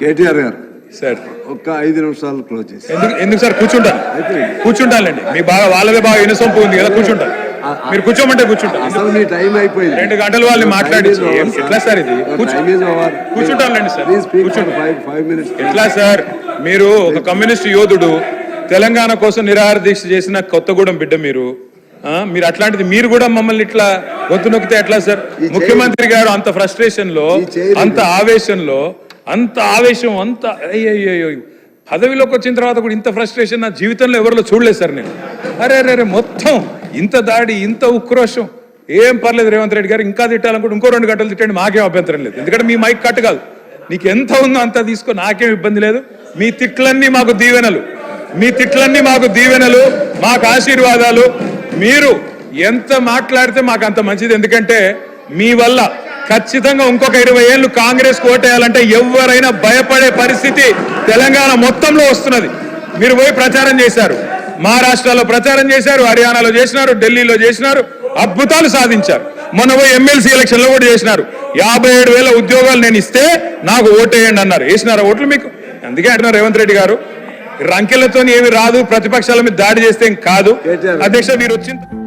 కేటీఆర్ గారు సార్ ఒక్క 5 నిమిషాలు క్లోజ్ చేసి ఎందుకు సార్ కూర్చుంటానండి మీ బాగా వాళ్ళదే బాగా ఇనసొంపు ఉంది కదా కూర్చుంటాను మీరు కూర్చోమంటే కూర్చుంటాను అసలు మీ టైం అయిపోయింది 2 గంటలు వాళ్ళని మాట్లాడించి ఎట్లా సార్ ఇది కూర్చుంటానండి సార్ ఎట్లా సార్ మీరు ఒక కమ్యూనిస్ట్ యోధుడు తెలంగాణ కోసం నిరాహార దీక్ష చేసిన కొత్తగూడెం బిడ్డ మీరు అట్లాంటిది మీరు కూడా మమ్మల్ని ఇట్లా గొంతు నొక్కితే ఎట్లా సార్ ముఖ్యమంత్రి గారు అంత ఫ్రస్ట్రేషన్ లో అంత ఆవేశంలో అంత ఆవేశం అంత అయ్యో పదవిలోకి వచ్చిన తర్వాత కూడా ఇంత ఫ్రస్ట్రేషన్ నా జీవితంలో ఎవరిలో చూడలేదు సార్ నేను అరే మొత్తం ఇంత దాడి ఇంత ఉక్రోషం ఏం పర్లేదు రేవంత్ రెడ్డి గారు ఇంకా తిట్టాలనుకుంటే ఇంకో 2 గంటలు తిట్టండి మాకేం అభ్యంతరం లేదు ఎందుకంటే మీ మైక్ కట్ కాదు నీకు ఎంత ఉందో అంత తీసుకో నాకేం ఇబ్బంది లేదు మీ తిట్లన్నీ మాకు దీవెనలు మాకు ఆశీర్వాదాలు మీరు ఎంత మాట్లాడితే మాకు అంత మంచిది ఎందుకంటే మీ వల్ల ఖచ్చితంగా ఇంకొక 20 ఏళ్ళు కాంగ్రెస్ ఓటేయాలంటే ఎవరైనా భయపడే పరిస్థితి తెలంగాణ మొత్తంలో వస్తున్నది మీరు పోయి ప్రచారం చేశారు మహారాష్ట్రలో ప్రచారం చేశారు హర్యానాలో చేసినారు ఢిల్లీలో చేసినారు అద్భుతాలు సాధించారు మొన్న పోయి ఎమ్మెల్సీ ఎలక్షన్ లో కూడా చేసినారు 57,000 ఉద్యోగాలు నేను ఇస్తే నాకు ఓటేయండి అన్నారు వేసినారా ఓట్లు మీకు అందుకే అంటున్నారు రేవంత్ రెడ్డి గారు రంకెలతో ఏమి రాదు ప్రతిపక్షాల మీద దాడి చేస్తే కాదు అధ్యక్ష మీరు వచ్చింది